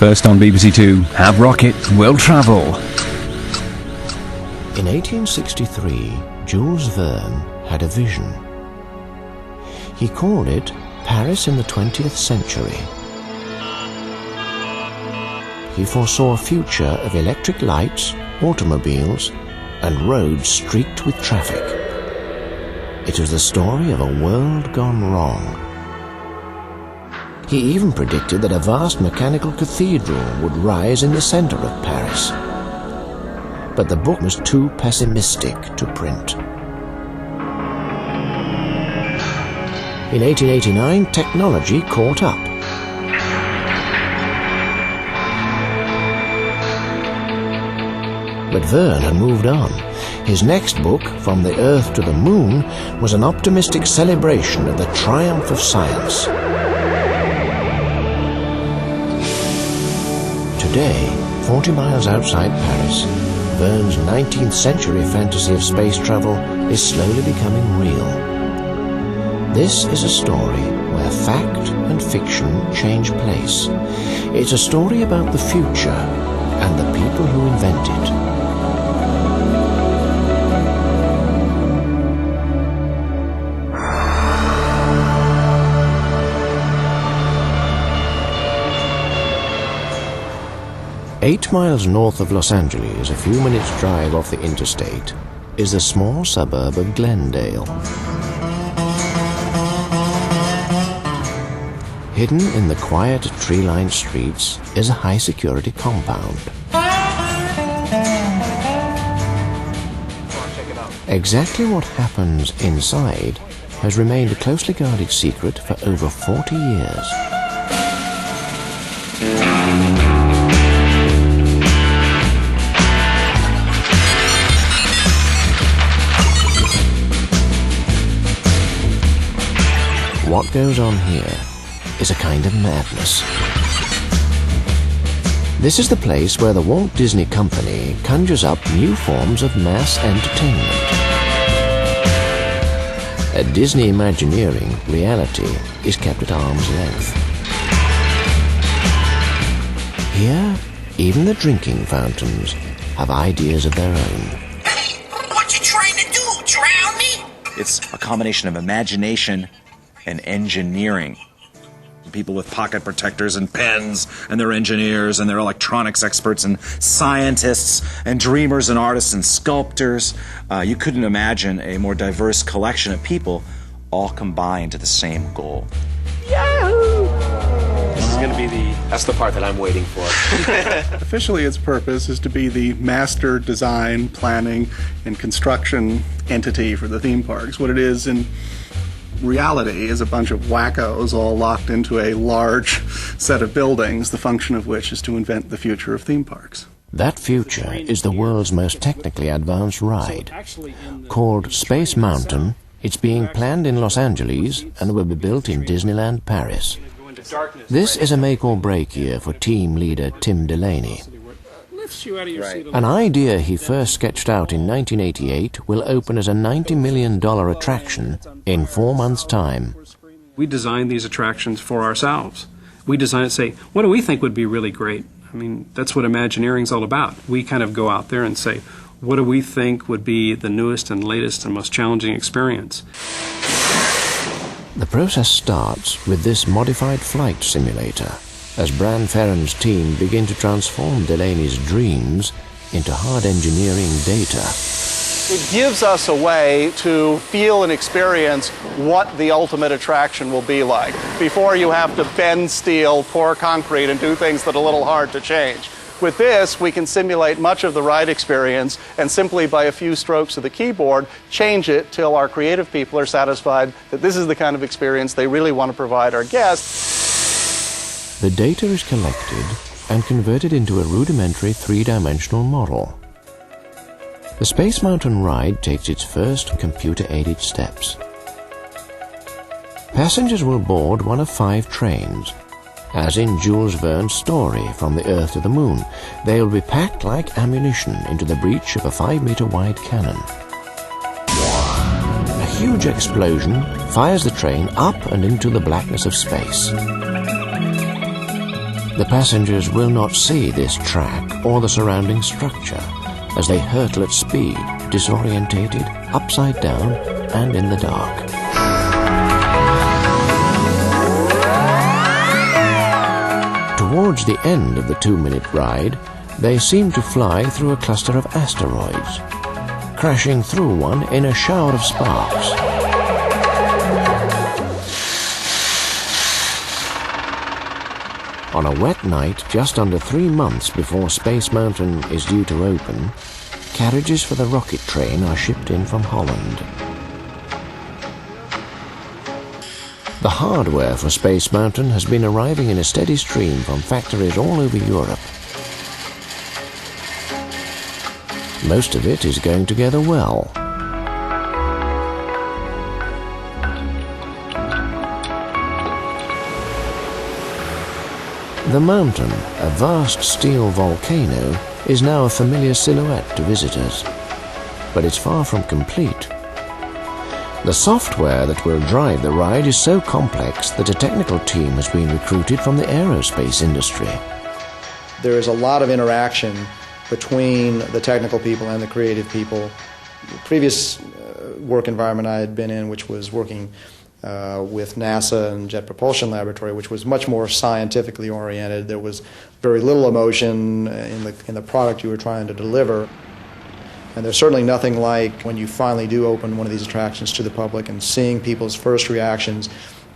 First on BBC Two, Have Rockets Will Travel. In 1863, Jules Verne had a vision. He called it Paris in the 20th Century. He foresaw a future of electric lights, automobiles, and roads streaked with traffic. It was the story of a world gone wrong. He even predicted that a vast mechanical cathedral would rise in the center of Paris. But the book was too pessimistic to print. In 1889, technology caught up. But Verne had moved on. His next book, From the Earth to the Moon, was an optimistic celebration of the triumph of science. Today, 40 miles outside Paris, Verne's 19th century fantasy of space travel is slowly becoming real. This is a story where fact and fiction change place. It's a story about the future and the people who invent it. Eight miles north of Los Angeles, a few minutes' drive off the interstate, is the small suburb of Glendale. Hidden in the quiet, tree-lined streets is a high-security compound. Exactly what happens inside has remained a closely guarded secret for over 40 years. What goes on here is a kind of madness. This is the place where the Walt Disney Company conjures up new forms of mass entertainment. At Disney Imagineering, reality is kept at arm's length. Here, even the drinking fountains have ideas of their own. Hey, what you trying to do? Drown me? It's a combination of imagination and engineering. People with pocket protectors and pens, and they're engineers, and they're electronics experts, and scientists, and dreamers, and artists, and sculptors. You couldn't imagine a more diverse collection of people all combined to the same goal. Yahoo! This is going to be that's the part that I'm waiting for. Officially, its purpose is to be the master design, planning, and construction entity for the theme parks. What it is in reality is a bunch of wackos all locked into a large set of buildings, the function of which is to invent the future of theme parks. That future is the world's most technically advanced ride. Called Spacemountain, it's being planned in Los Angeles and will be built in Disneyland Paris. This is a make-or-break year for team leader Tim Delaney. An idea he first sketched out in 1988 will open as a $90 million attraction in 4 months' time. We designed these attractions for ourselves. We designed it, say, what do we think would be really great? I mean, that's what Imagineering's all about. We kind of go out there and say, what do we think would be the newest and latest and most challenging experience? The process starts with this modified flight simulator, as Bran Ferren's team begin to transform Delaney's dreams into hard engineering data. It gives us a way to feel and experience what the ultimate attraction will be like before you have to bend steel, pour concrete, and do things that are a little hard to change. With this, we can simulate much of the ride experience and simply by a few strokes of the keyboard, change it till our creative people are satisfied that this is the kind of experience they really want to provide our guests. The data is collected and converted into a rudimentary three-dimensional model. The Spacemountain ride takes its first computer-aided steps. Passengers will board one of 5 trains. As in Jules Verne's story, From the Earth to the Moon, they will be packed like ammunition into the breech of a 5-meter wide cannon. A huge explosion fires the train up and into the blackness of space. The passengers will not see this track or the surrounding structure as they hurtle at speed, disorientated, upside down, and in the dark. Towards the end of the 2-minute ride, they seem to fly through a cluster of asteroids, crashing through one in a shower of sparks. On a wet night, just under 3 months before Space Mountain is due to open, carriages for the rocket train are shipped in from Holland. The hardware for Space Mountain has been arriving in a steady stream from factories all over Europe. Most of it is going together well. The mountain, a vast steel volcano, is now a familiar silhouette to visitors, but it's far from complete. The software that will drive the ride is so complex that a technical team has been recruited from the aerospace industry. There is a lot of interaction between the technical people and the creative people. The previous work environment I had been in, which was working with NASA and Jet Propulsion Laboratory, which was much more scientifically oriented. There was very little emotion in the product you were trying to deliver. And there's certainly nothing like when you finally do open one of these attractions to the public and seeing people's first reactions.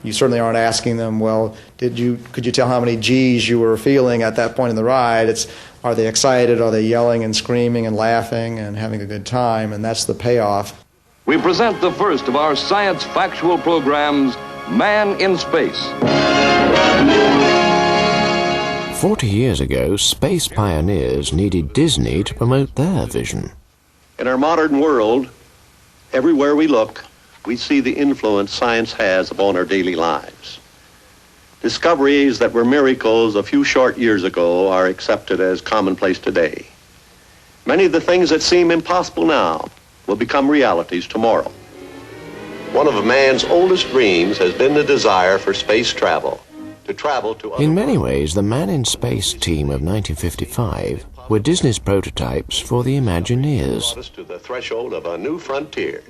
You certainly aren't asking them, well, could you tell how many G's you were feeling at that point in the ride? It's, are they excited? Are they yelling and screaming and laughing and having a good time? And that's the payoff. We present the first of our science factual programs, Man in Space. 40 years ago, space pioneers needed Disney to promote their vision. In our modern world, everywhere we look, we see the influence science has upon our daily lives. Discoveries that were miracles a few short years ago are accepted as commonplace today. Many of the things that seem impossible now will become realities tomorrow. One of man's oldest dreams has been the desire for space travel, to travel to other In many ways, the Man in Space team of 1955 were Disney's prototypes for the Imagineers. to the threshold of a new frontier.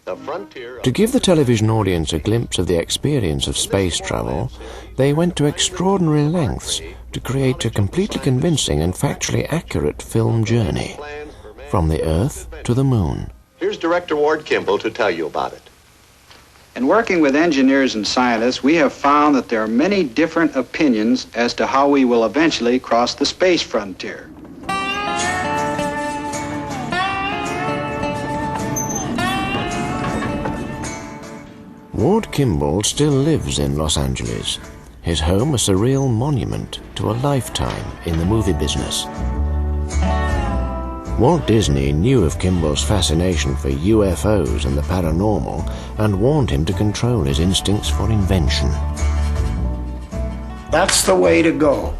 The frontier To give the television audience a glimpse of the experience of space travel, they went to extraordinary lengths to create a completely convincing and factually accurate film journey, from the Earth to the Moon. Here's Director Ward Kimball to tell you about it. In working with engineers and scientists, we have found that there are many different opinions as to how we will eventually cross the space frontier. Ward Kimball still lives in Los Angeles, his home a surreal monument to a lifetime in the movie business. Walt Disney knew of Kimball's fascination for UFOs and the paranormal and warned him to control his instincts for invention. That's the way to go,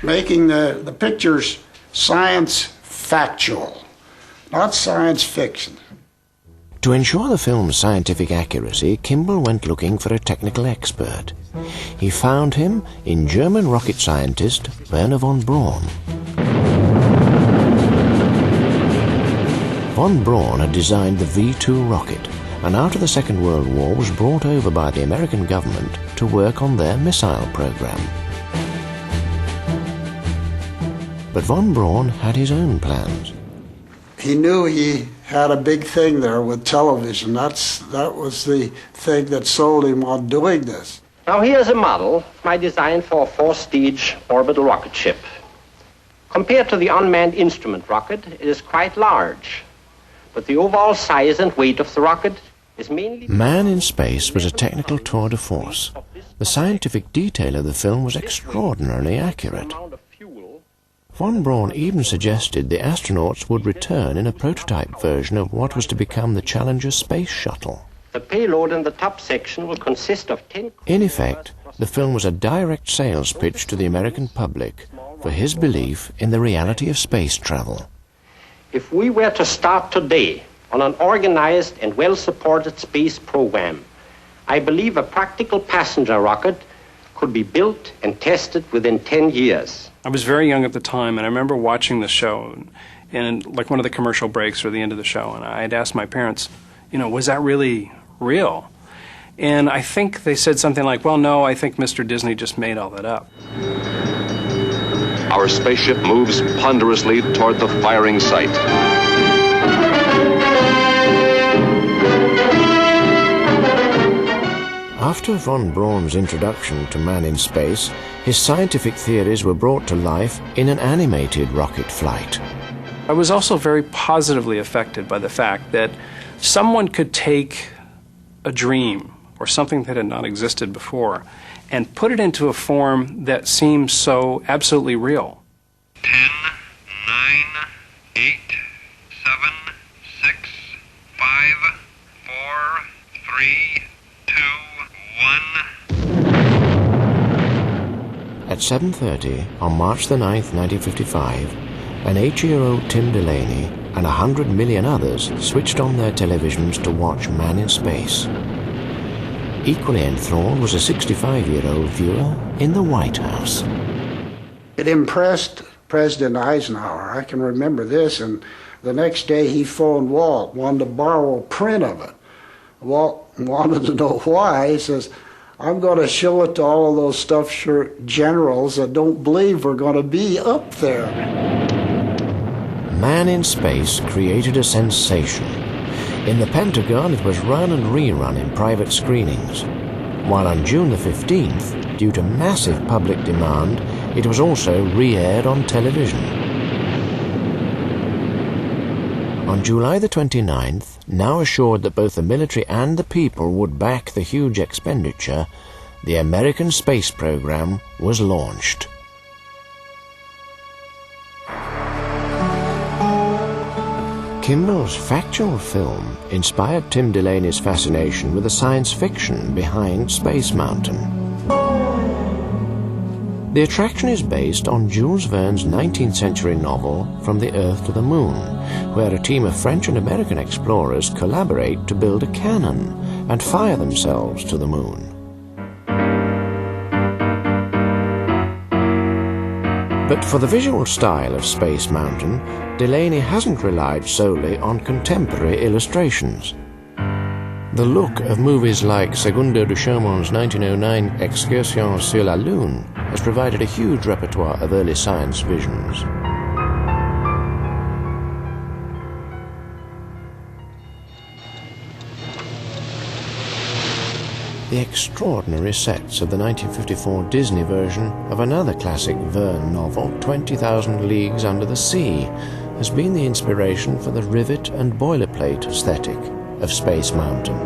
making the pictures science factual, not science fiction. To ensure the film's scientific accuracy, Kimball went looking for a technical expert. He found him in German rocket scientist Werner von Braun. Von Braun had designed the V-2 rocket, and after the Second World War was brought over by the American government to work on their missile program. But von Braun had his own plans. He knew he had a big thing there with television. That was the thing that sold him on doing this. Now here's a model, my design for a 4-stage orbital rocket ship. Compared to the unmanned instrument rocket, it is quite large. But the overall size and weight of the rocket is mainly... Man in Space was a technical tour de force. The scientific detail of the film was extraordinarily accurate. Von Braun even suggested the astronauts would return in a prototype version of what was to become the Challenger space shuttle. The payload in the top section will consist of 10... In effect, the film was a direct sales pitch to the American public for his belief in the reality of space travel. If we were to start today on an organized and well-supported space program, I believe a practical passenger rocket could be built and tested within 10 years. I was very young at the time, and I remember watching the show, and like one of the commercial breaks or the end of the show, and I had asked my parents, was that really real? And I think they said something like, well, no, I think Mr. Disney just made all that up. Our spaceship moves ponderously toward the firing site. After von Braun's introduction to man in space, his scientific theories were brought to life in an animated rocket flight. I was also very positively affected by the fact that someone could take a dream or something that had not existed before and put it into a form that seems so absolutely real. 10, 9, 8, 7, 6, 5, 4, 3, 2, 1. At 7:30 on March the 9th, 1955, an 8-year-old Tim Delaney and 100 million others switched on their televisions to watch Man in Space. Equally enthralled was a 65-year-old viewer in the White House. It impressed President Eisenhower. I can remember this, and the next day he phoned Walt, wanted to borrow a print of it. Walt wanted to know why. He says, I'm going to show it to all of those stuffed shirt generals that don't believe we're going to be up there. Man in Space created a sensation. In the Pentagon, it was run and rerun in private screenings, while on June the 15th, due to massive public demand, it was also re-aired on television. On July the 29th, now assured that both the military and the people would back the huge expenditure, the American space program was launched. Kimball's factual film inspired Tim Delaney's fascination with the science fiction behind Spacemountain. The attraction is based on Jules Verne's 19th century novel From the Earth to the Moon, where a team of French and American explorers collaborate to build a cannon and fire themselves to the moon. But for the visual style of Spacemountain, Delaney hasn't relied solely on contemporary illustrations. The look of movies like Segundo Duchamp's 1909 Excursion sur la Lune has provided a huge repertoire of early science visions. The extraordinary sets of the 1954 Disney version of another classic Verne novel, 20,000 Leagues Under the Sea, has been the inspiration for the rivet and boilerplate aesthetic of Spacemountain.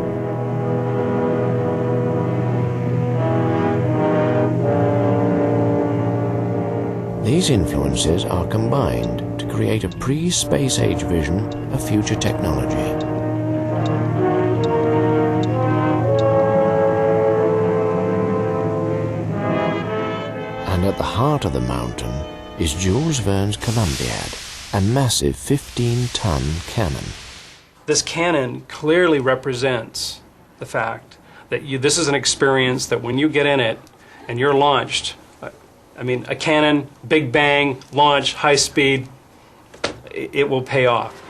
These influences are combined to create a pre-space age vision of future technology. And at the heart of the mountain is Jules Verne's Columbiad, a massive 15-ton cannon. This cannon clearly represents the fact that this is an experience that when you get in it and you're launched, a cannon, big bang, launch, high speed, it will pay off.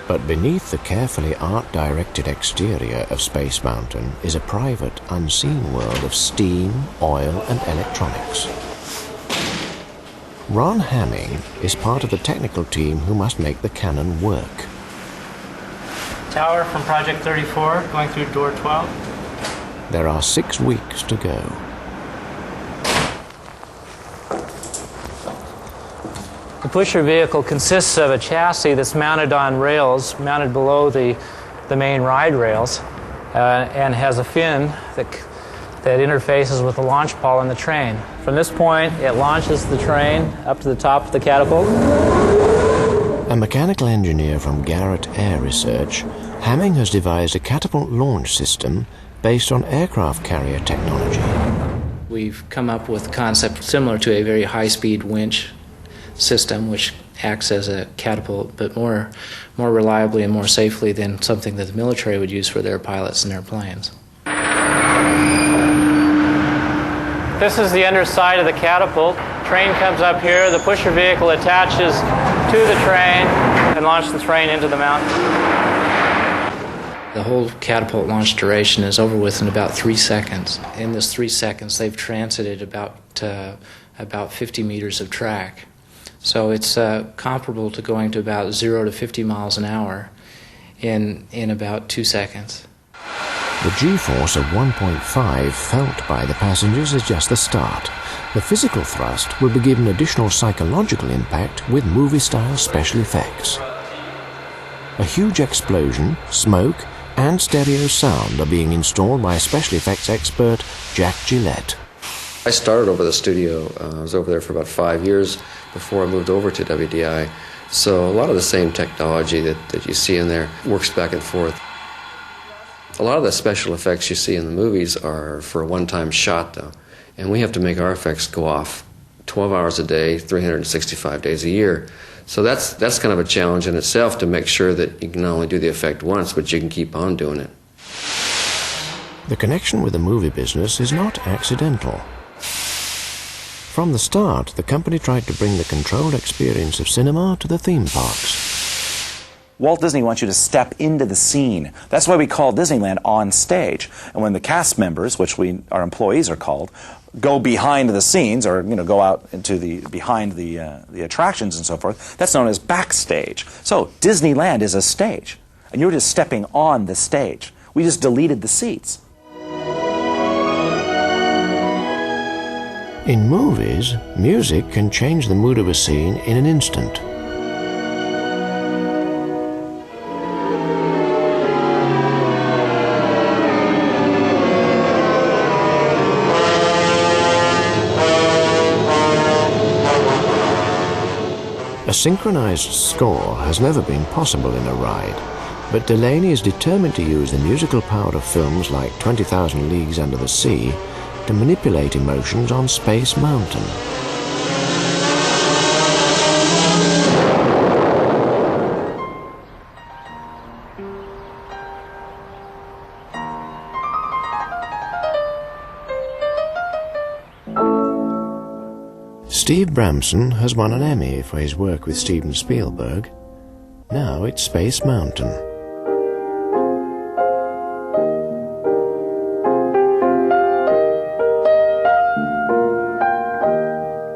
But beneath the carefully art-directed exterior of Spacemountain is a private, unseen world of steam, oil, and electronics. Ron Hamming is part of the technical team who must make the cannon work. Tower from Project 34, going through door 12. There are 6 weeks to go. The pusher vehicle consists of a chassis that's mounted on rails, mounted below the main ride rails, and has a fin that interfaces with the launch pole on the train. From this point, it launches the train up to the top of the catapult. A mechanical engineer from Garrett Air Research, Hamming has devised a catapult launch system based on aircraft carrier technology. We've come up with a concept similar to a very high-speed winch system which acts as a catapult, but more reliably and more safely than something that the military would use for their pilots and their planes. This is the underside of the catapult. Train comes up here, the pusher vehicle attaches to the train and launches the train into the mountain. The whole catapult launch duration is over with in about 3 seconds. In this 3 seconds, they've transited about 50 meters of track. So it's comparable to going to about 0 to 50 miles an hour in about 2 seconds. The G-force of 1.5 felt by the passengers is just the start. The physical thrust will be given additional psychological impact with movie-style special effects. A huge explosion, smoke, and stereo sound are being installed by special effects expert Jack Gillette. I started over the studio. I was over there for about 5 years before I moved over to WDI. So a lot of the same technology that you see in there works back and forth. A lot of the special effects you see in the movies are for a one-time shot, though. And we have to make our effects go off 12 hours a day, 365 days a year. So that's kind of a challenge in itself, to make sure that you can not only do the effect once, but you can keep on doing it. The connection with the movie business is not accidental. From the start, the company tried to bring the controlled experience of cinema to the theme parks. Walt Disney wants you to step into the scene. That's why we call Disneyland on stage. And when the cast members, which our employees are called, go behind the scenes, or go out into behind the attractions and so forth, that's known as backstage. So Disneyland is a stage, and you're just stepping on the stage. We just deleted the seats. In movies, music can change the mood of a scene in an instant. A synchronized score has never been possible in a ride, but Delaney is determined to use the musical power of films like 20,000 Leagues Under the Sea to manipulate emotions on Space Mountain. Steve Bramson has won an Emmy for his work with Steven Spielberg. Now it's Space Mountain.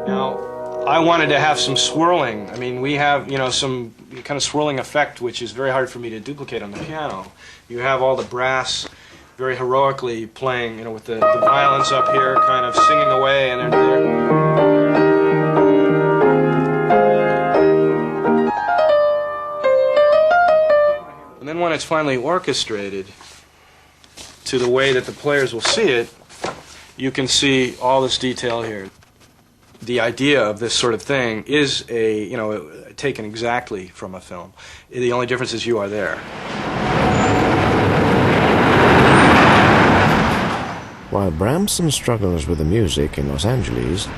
Now, I wanted to have some swirling. I mean, we have, some kind of swirling effect, which is very hard for me to duplicate on the piano. You have all the brass very heroically playing, with the violins up here kind of singing away, and they're And then when it's finally orchestrated to the way that the players will see it, you can see all this detail here. The idea of this sort of thing is taken exactly from a film. The only difference is you are there. While Bramson struggles with the music in Los Angeles,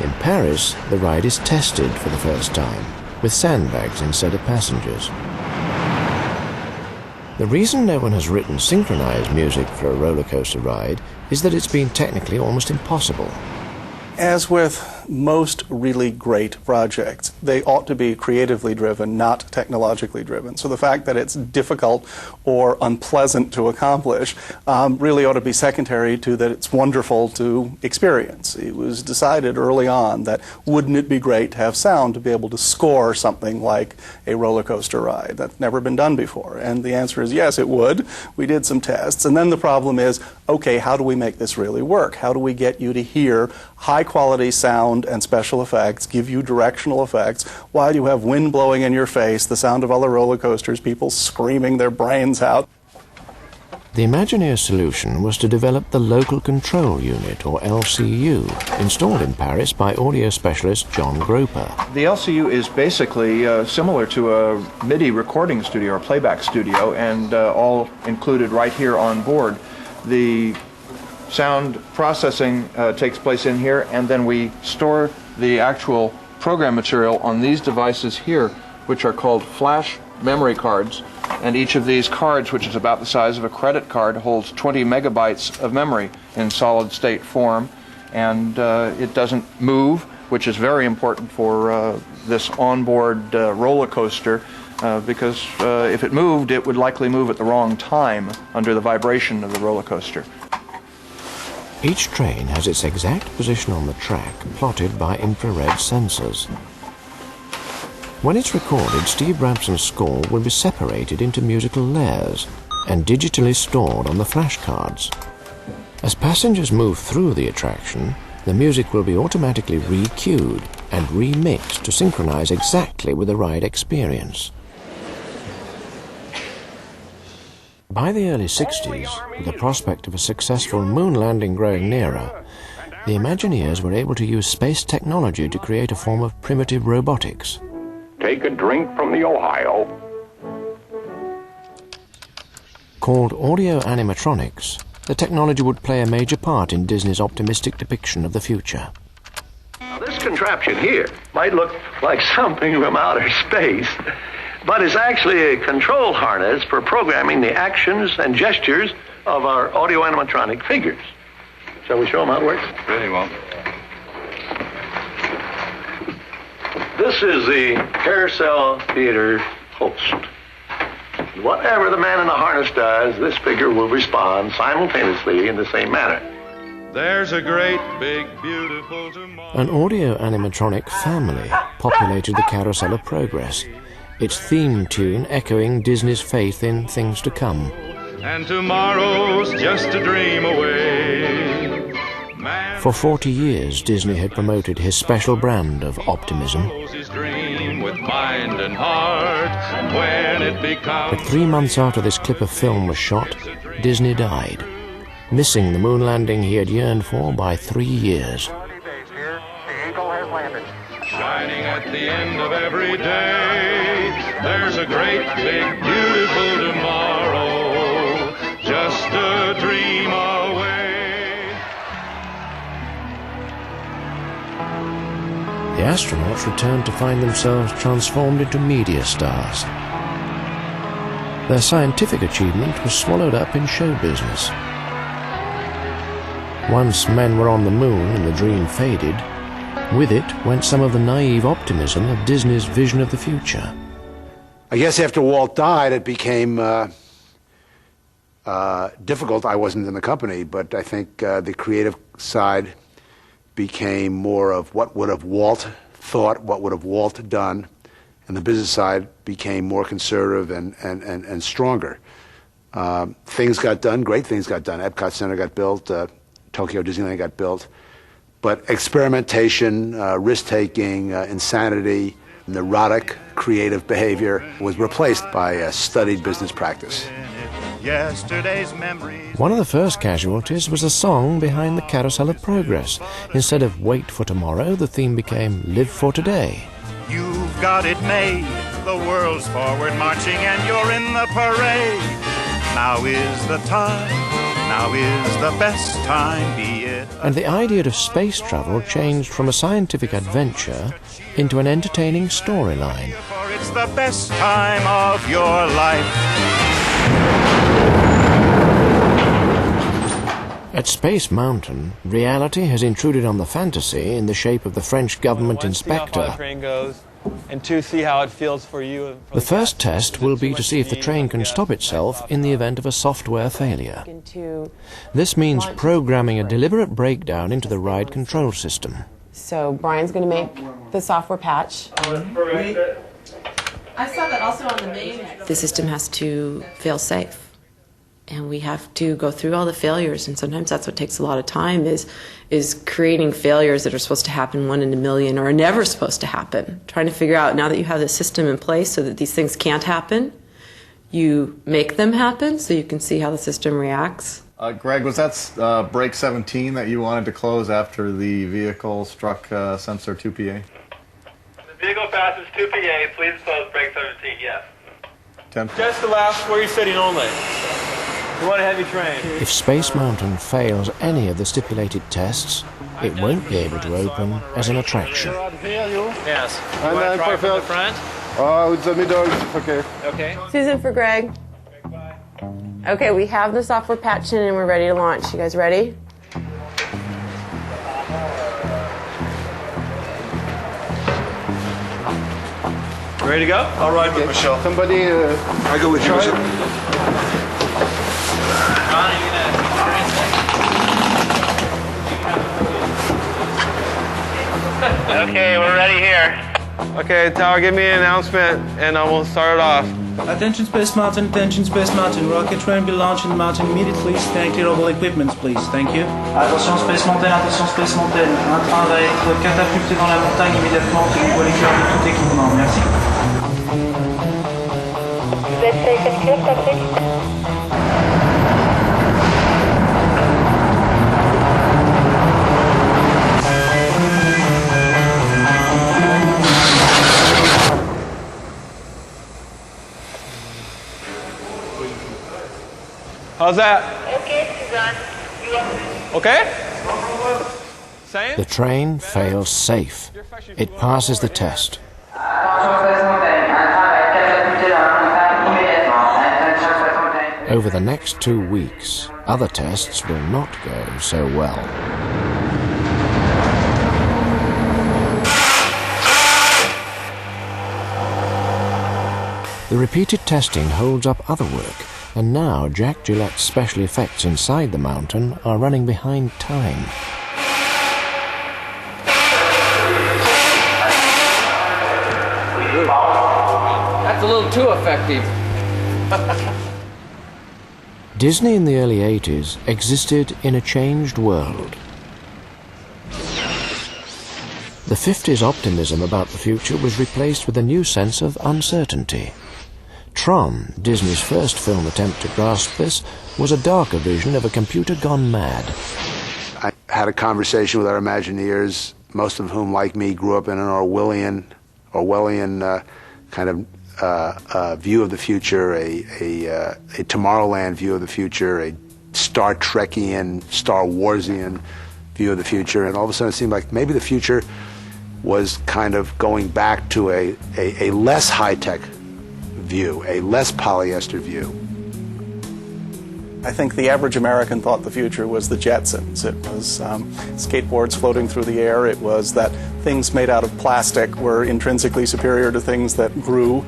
in Paris the ride is tested for the first time, with sandbags instead of passengers. The reason no one has written synchronized music for a roller coaster ride is that it's been technically almost impossible. As with most really great projects, they ought to be creatively driven, not technologically driven. So the fact that it's difficult or unpleasant to accomplish really ought to be secondary to that it's wonderful to experience. It was decided early on that wouldn't it be great to have sound to be able to score something like a roller coaster ride. That's never been done before. And the answer is yes, it would. We did some tests. And then the problem is, okay, how do we make this really work? How do we get you to hear high quality sound and special effects, give you directional effects, while you have wind blowing in your face, the sound of other roller coasters, people screaming their brains out. The Imagineer solution was to develop the Local Control Unit, or LCU, installed in Paris by audio specialist John Groper. The LCU is basically similar to a MIDI recording studio or playback studio, and all included right here on board. The sound processing takes place in here, and then we store the actual program material on these devices here, which are called flash memory cards. And each of these cards, which is about the size of a credit card, holds 20 megabytes of memory in solid state form. and it doesn't move, which is very important for this onboard roller coaster, because if it moved, it would likely move at the wrong time under the vibration of the roller coaster. Each train has its exact position on the track plotted by infrared sensors. When it's recorded, Steve Brampson's score will be separated into musical layers and digitally stored on the flashcards. As passengers move through the attraction, the music will be automatically re-cued and remixed to synchronize exactly with the ride experience. By the early 60s, with the prospect of a successful moon landing growing nearer, the Imagineers were able to use space technology to create a form of primitive robotics. Take a drink from the Ohio. Called audio animatronics, the technology would play a major part in Disney's optimistic depiction of the future. Now, this contraption here might look like something from outer space, but it's actually a control harness for programming the actions and gestures of our audio animatronic figures. Shall we show them how it works? Very well. This is the Carousel Theater host. Whatever the man in the harness does, this figure will respond simultaneously in the same manner. There's a great, big, beautiful tomorrow. An audio animatronic family populated the Carousel of Progress, its theme tune echoing Disney's faith in things to come. And tomorrow's just a dream away. For 40 years, Disney had promoted his special brand of optimism. His dream with mind and heart. And when it becomes... But 3 months after this clip of film was shot, Disney died, missing the moon landing he had yearned for by 3 years. Shining at the end of every day, there's a great, big, beautiful tomorrow, just a dream away. The astronauts returned to find themselves transformed into media stars. Their scientific achievement was swallowed up in show business. Once men were on the moon and the dream faded, with it went some of the naive optimism of Disney's vision of the future. I guess after Walt died, it became difficult. I wasn't in the company, but I think the creative side became more of what would have Walt thought, what would have Walt done, and the business side became more conservative and stronger. Things got done, great things got done. Epcot Center got built, Tokyo Disneyland got built, but experimentation, risk-taking, insanity, neurotic creative behavior was replaced by a studied business practice. Yesterday's memories. One of the first casualties was a song behind the Carousel of Progress. Instead of Wait for Tomorrow, the theme became Live for Today. You've got it made. The world's forward marching and you're in the parade. Now is the time. Now is the best time, be it. And the idea of space travel changed from a scientific adventure into an entertaining storyline. For it's the best time of your life. At Space Mountain, reality has intruded on the fantasy in the shape of the French government inspector. How the train goes, and 2, see how it feels for you. The first test will be to see if the train can stop itself in the event of a software failure. This means programming a deliberate breakdown into the ride control system. So Brian's going to make the software patch. I saw that also on the main. The system has to fail safe. And we have to go through all the failures, and sometimes that's what takes a lot of time is creating failures that are supposed to happen 1 in a million or are never supposed to happen. Trying to figure out, now that you have the system in place so that these things can't happen, you make them happen so you can see how the system reacts. Greg, was that brake 17 that you wanted to close after the vehicle struck sensor 2PA? The vehicle passes 2PA, please close brake 17, yes. 10. Just the last where you're sitting only. You want a heavy train. If Space Mountain fails any of the stipulated tests, it won't be able to open as an attraction. Yes. And then try from the front? With the middle, okay. Okay. Susan for Greg. Okay, we have the software patched in and we're ready to launch. You guys ready? Ready to go? I'll ride with Michelle. Somebody, I go with you, Michelle. Okay, we're ready here. Okay, Tower, give me an announcement, and we'll start it off. Attention Space Mountain, rocket train will launch in the mountain immediately. Stand clear of all equipments, please. Thank you. Attention Space Mountain, un train va être catapulté dans la montagne immédiatement. Tenez-vous à l'écart de tout équipement. Merci. Vous êtes safe and clear, Patrick? How's that? Okay, Suzanne. Okay? The train fails safe. It passes the test. Over the next 2 weeks, other tests will not go so well. The repeated testing holds up other work, and now Jack Gillette's special effects inside the mountain are running behind time. That's a little too effective. Disney in the early 80s existed in a changed world. The 50s optimism about the future was replaced with a new sense of uncertainty. Tron, Disney's first film attempt to grasp this, was a darker vision of a computer gone mad. I had a conversation with our Imagineers, most of whom, like me, grew up in an Orwellian kind of view of the future, a Tomorrowland view of the future, a Star Trekian, Star Warsian view of the future, and all of a sudden it seemed like maybe the future was kind of going back to a less high-tech view, a less polyester view. I think the average American thought the future was the Jetsons. It was skateboards floating through the air. It was that things made out of plastic were intrinsically superior to things that grew.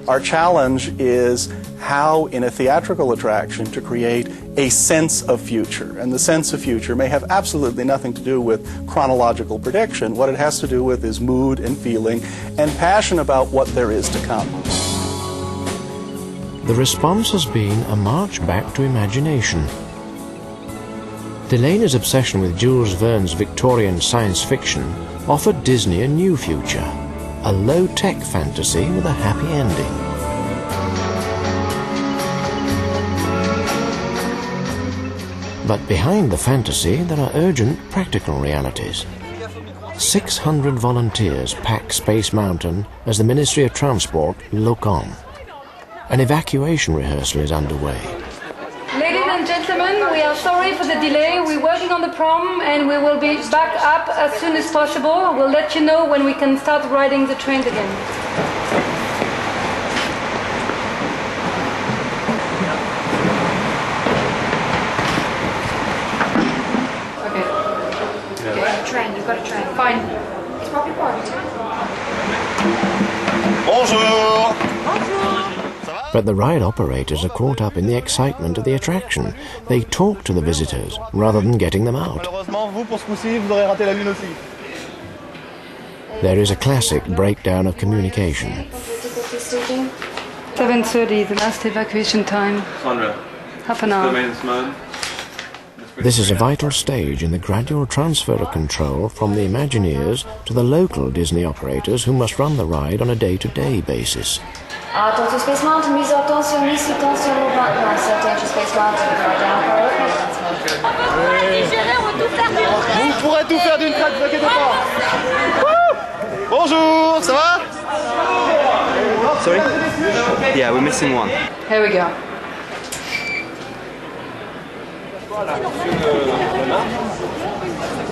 Our challenge is how, in a theatrical attraction, to create a sense of future. And the sense of future may have absolutely nothing to do with chronological prediction. What it has to do with is mood and feeling and passion about what there is to come. The response has been a march back to imagination. Delaney's obsession with Jules Verne's Victorian science fiction offered Disney a new future, a low-tech fantasy with a happy ending. But behind the fantasy, there are urgent practical realities. 600 volunteers pack Space Mountain as the Ministry of Transport look on. An evacuation rehearsal is underway. Ladies and gentlemen, we are sorry for the delay. We're working on the prom and we will be back up as soon as possible. We'll let you know when we can start riding the train again. Train, you've got a train. Fine. It's probably parked. Bonjour! But the ride operators are caught up in the excitement of the attraction. They talk to the visitors rather than getting them out. There is a classic breakdown of communication. 7:30, the last evacuation time. Half an hour. This is a vital stage in the gradual transfer of control from the Imagineers to the local Disney operators who must run the ride on a day-to-day basis. Attention Space Mountain, mise en tension, mise sous tension, maintenance. Attention Space Mountain, down for Vous pourrez tout faire d'une traite, ne vous inquiétez pas. Bonjour, ça va? Sorry? Yeah, we're missing one. Here we go.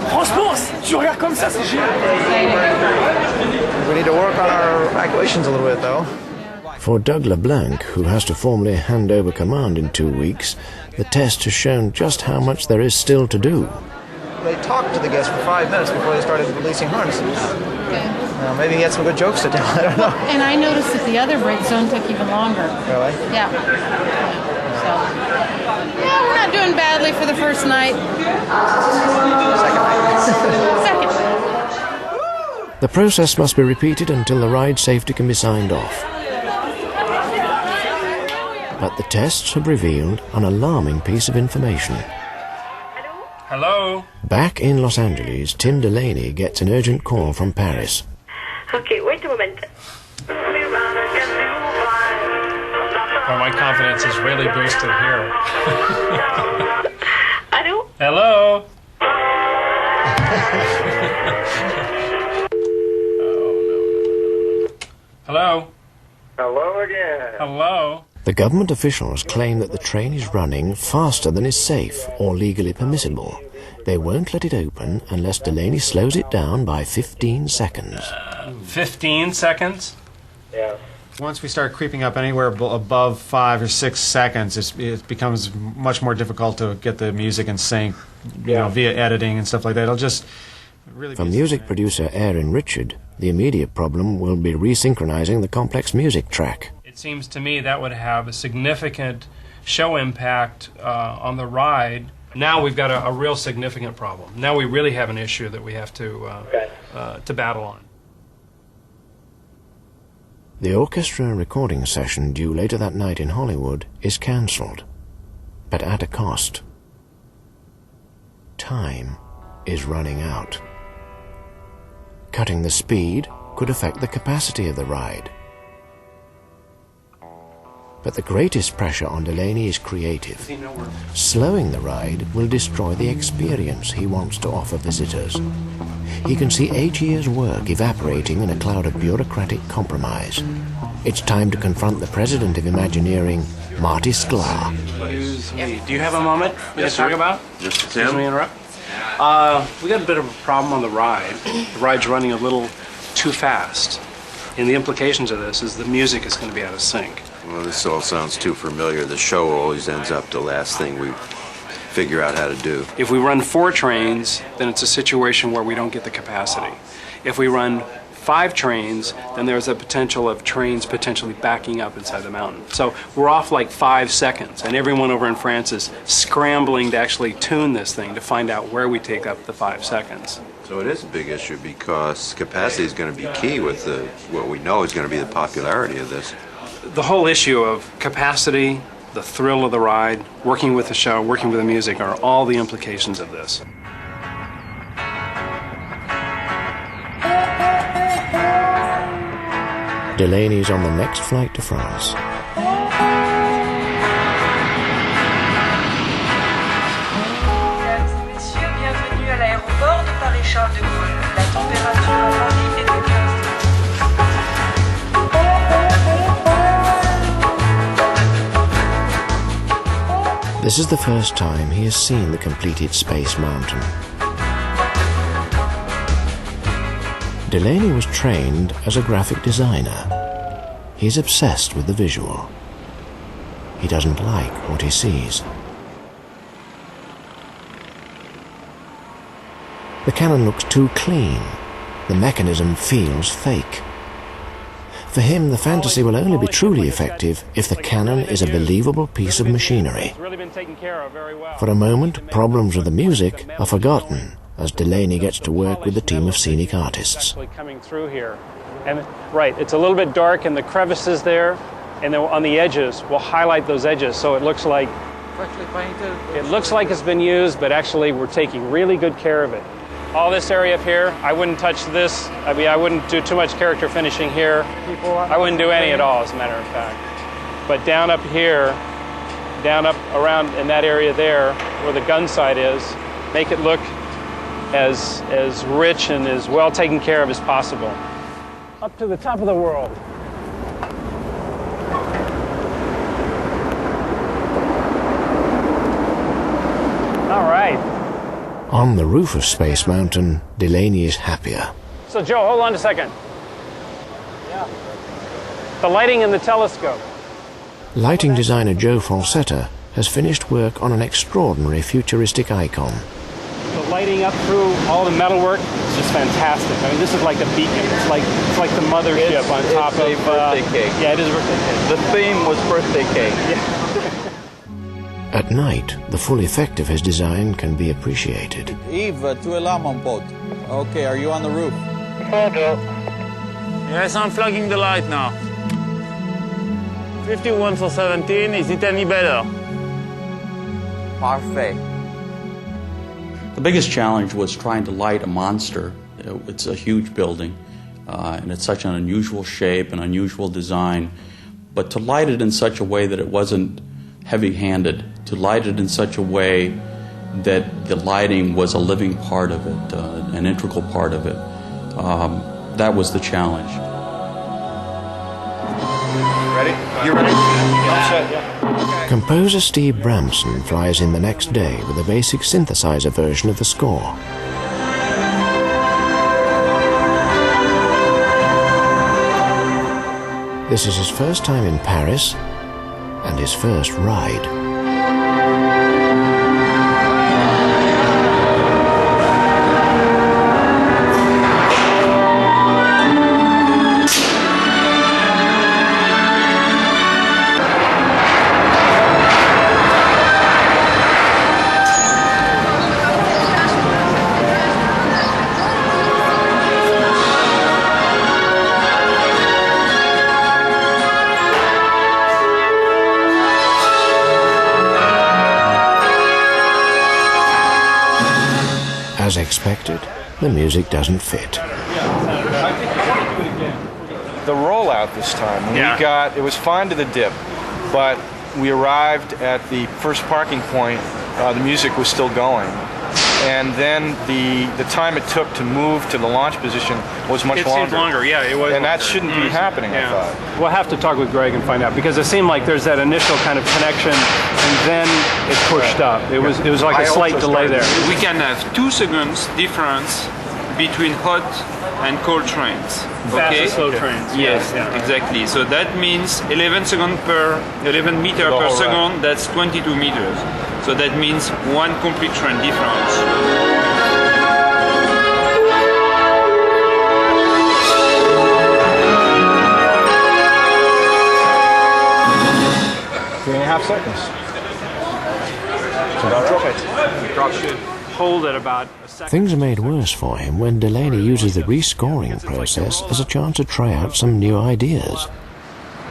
Franchement, si tu regardes comme ça, c'est génial. We need to work on our evacuations a little bit, though. For Doug LeBlanc, who has to formally hand over command in 2 weeks, the test has shown just how much there is still to do. they talked to the guests for 5 minutes before they started releasing harnesses. Okay. Maybe he had some good jokes to tell. I don't know. And I noticed that the other break zone took even longer. Really? Yeah. So, yeah, we're not doing badly for the first night. Second. The process must be repeated until the ride safety can be signed off. But the tests have revealed an alarming piece of information. Hello? Back in Los Angeles, Tim Delaney gets an urgent call from Paris. Okay, wait a moment. Well, my confidence is really boosted here. Hello? Hello? Hello? Hello again. Hello? The government officials claim that the train is running faster than is safe or legally permissible. They won't let it open unless Delaney slows it down by 15 seconds. 15 seconds? Yeah. Once we start creeping up anywhere above 5 or 6 seconds, it becomes much more difficult to get the music in sync, you know, via editing and stuff like that. It'll just really. For music producer Aaron Richard, the immediate problem will be resynchronizing the complex music track. It seems to me that would have a significant show impact on the ride. Now we've got a real significant problem. Now we really have an issue that we have to battle on. The orchestra recording session due later that night in Hollywood is cancelled, but at a cost. Time is running out. Cutting the speed could affect the capacity of the ride. But the greatest pressure on Delaney is creative. Slowing the ride will destroy the experience he wants to offer visitors. He can see 8 years' work evaporating in a cloud of bureaucratic compromise. It's time to confront the president of Imagineering, Marty Sklar. Do you have a moment to talk about? Mr. Excuse me, interrupt. We got a bit of a problem on the ride. The ride's running a little too fast. And the implications of this is the music is going to be out of sync. Well, this all sounds too familiar. The show always ends up the last thing we figure out how to do. If we run 4 trains, then it's a situation where we don't get the capacity. If we run 5 trains, then there's a potential of trains potentially backing up inside the mountain. So we're off like 5 seconds, and everyone over in France is scrambling to actually tune this thing to find out where we take up the 5 seconds. So it is a big issue because capacity is going to be key with what we know is going to be the popularity of this. The whole issue of capacity, the thrill of the ride, working with the show, working with the music are all the implications of this. Delaney's on the next flight to France. Mesdames et messieurs, bienvenue à l'aéroport de Paris-Charles de Gaulle. La température à Paris est de 15 degrés. This is the first time he has seen the completed Space Mountain. Delaney was trained as a graphic designer. He's obsessed with the visual. He doesn't like what he sees. The cannon looks too clean. The mechanism feels fake. For him, the fantasy will only be truly effective if the cannon is a believable piece of machinery. For a moment, problems with the music are forgotten as Delaney gets to work with a team of scenic artists. Coming through here, and right, it's a little bit dark, and the crevices there, and then on the edges, we'll highlight those edges, so it looks like it's been used, but actually we're taking really good care of it. All this area up here, I wouldn't touch this. I mean, I wouldn't do too much character finishing here. I wouldn't do any at all, as a matter of fact. But down up here, down up around in that area there, where the gun sight is, make it look as rich and as well taken care of as possible. Up to the top of the world. All right. On the roof of Space Mountain, Delaney is happier. So Joe, hold on a second. Yeah. The lighting in the telescope. Lighting designer Joe Falsetta has finished work on an extraordinary futuristic icon. The light lighting up through all the metalwork is just fantastic. I mean, this is like a beacon. It's like the mothership on top of a birthday cake. Yeah, it is a birthday cake. The theme was birthday cake. Yeah. At night, the full effect of his design can be appreciated. Yves, tu es là, mon pote. Okay, are you on the roof? Yes, I'm flagging the light now. 51 for 17. Is it any better? Parfait. The biggest challenge was trying to light a monster. It's a huge building, and it's such an unusual shape and unusual design. But to light it in such a way that it wasn't heavy-handed, to light it in such a way that the lighting was a living part of it, an integral part of it, that was the challenge. Ready? You ready? All set, yeah. Composer Steve Bramson flies in the next day with a basic synthesizer version of the score. This is his first time in Paris and his first ride. As expected, the music doesn't fit. The rollout this time, it was fine to the dip, but we arrived at the first parking point, the music was still going. And then the time it took to move to the launch position was much longer. It seemed longer, yeah. It was and that shouldn't be happening, I thought. We'll have to talk with Greg and find out, because it seemed like there's that initial kind of connection, and then it pushed up. It was like a slight delay there. We can have 2 seconds difference between hot and cold trains. Fast and slow trains. Yes, exactly. So that means 11 meters per second, that's 22 meters. So that means 1 complete train difference. 3.5 seconds. So about right. Drop should hold at about a second. Things are made worse for him when Delaney uses the rescoring process as a chance to try out some new ideas.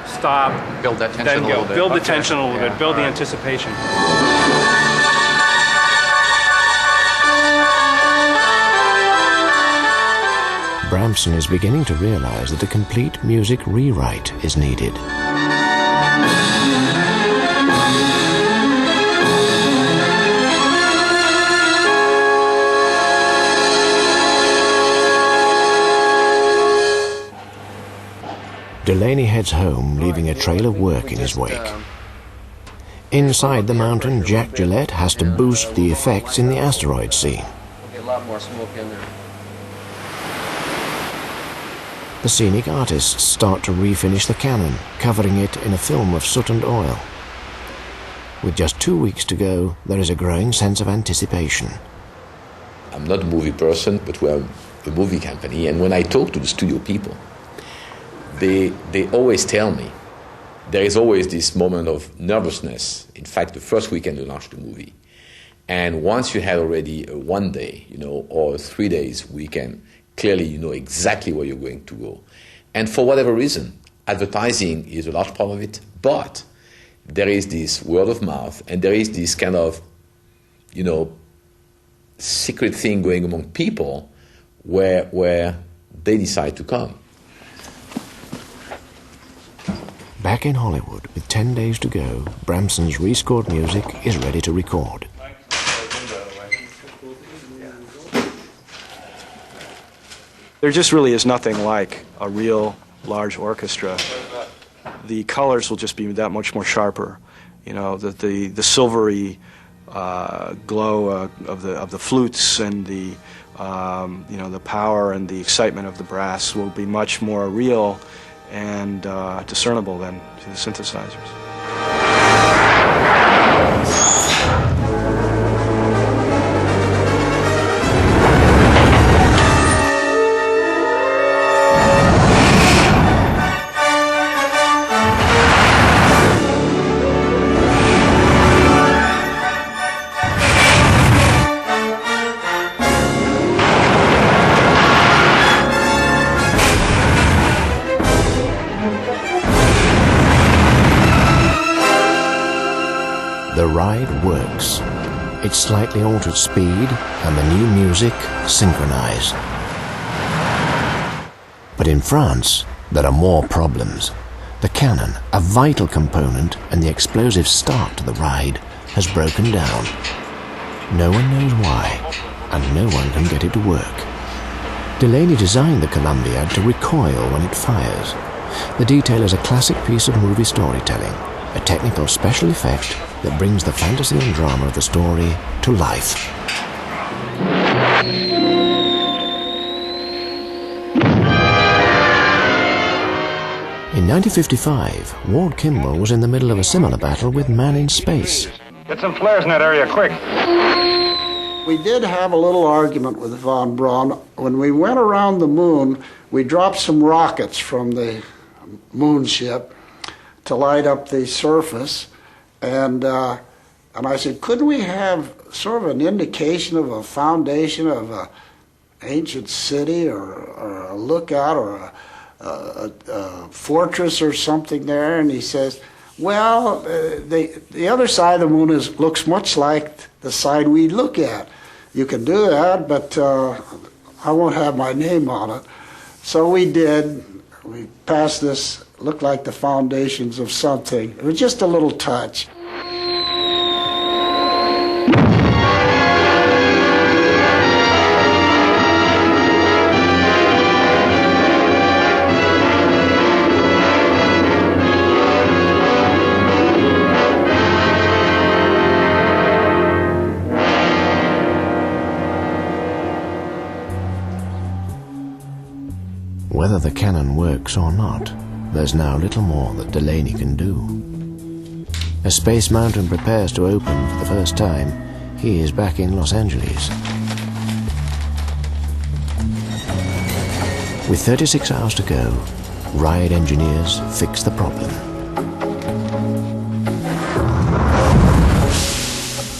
Stop. Build that tension Then a go. little bit. Build the tension a little bit. Build the anticipation. Bramson is beginning to realize that a complete music rewrite is needed. Delaney heads home, leaving a trail of work in his wake. Inside the mountain, Jack Gillette has to boost the effects in the asteroid scene. A lot more smoke in there. The scenic artists start to refinish the cannon, covering it in a film of soot and oil. With just 2 weeks to go, there is a growing sense of anticipation. I'm not a movie person, but we're a movie company, and when I talk to the studio people, they always tell me there is always this moment of nervousness. In fact, the first weekend you launch the movie. And once you had already a 1 day, or a 3 days weekend, clearly you know exactly where you're going to go. And for whatever reason, advertising is a large part of it, but there is this word of mouth, and there is this kind of, secret thing going among people where they decide to come. Back in Hollywood, with 10 days to go, Bramson's rescored music is ready to record. There just really is nothing like a real large orchestra. The colors will just be that much more sharper. The silvery glow of the flutes and the power and the excitement of the brass will be much more real and discernible than to the synthesizers. ride works. Its slightly altered speed and the new music synchronize. But in France, there are more problems. The cannon, a vital component and the explosive start to the ride, has broken down. No one knows why, and no one can get it to work. Delaney designed the Columbiad to recoil when it fires. The detail is a classic piece of movie storytelling, a technical special effect that brings the fantasy and drama of the story to life. In 1955, Ward Kimball was in the middle of a similar battle with man in space. Get some flares in that area, quick. We did have a little argument with von Braun. When we went around the moon, we dropped some rockets from the moon ship to light up the surface. And I said, couldn't we have sort of an indication of a foundation of an ancient city or a lookout or a fortress or something there? And he says, well, the other side of the moon looks much like the side we look at. You can do that, but I won't have my name on it. So we did. We passed this, looked like the foundations of something. It was just a little touch. Whether the cannon works or not, there's now little more that Delaney can do. As Space Mountain prepares to open for the first time, he is back in Los Angeles. With 36 hours to go, ride engineers fix the problem.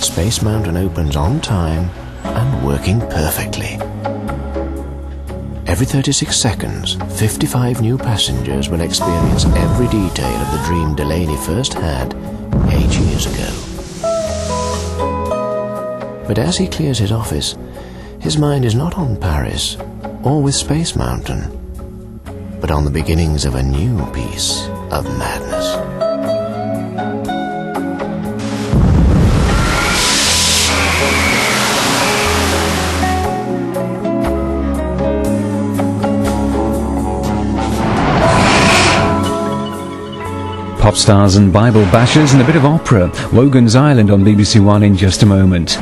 Space Mountain opens on time and working perfectly. Every 36 seconds, 55 new passengers will experience every detail of the dream Delaney first had 8 years ago. But as he clears his office, his mind is not on Paris or with Space Mountain, but on the beginnings of a new piece of madness. Pop stars and Bible bashers and a bit of opera. Wogan's Island on BBC One in just a moment.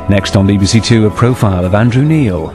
Next on BBC Two, a profile of Andrew Neil.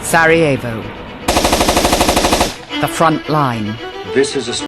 Sarajevo. The front line. This is a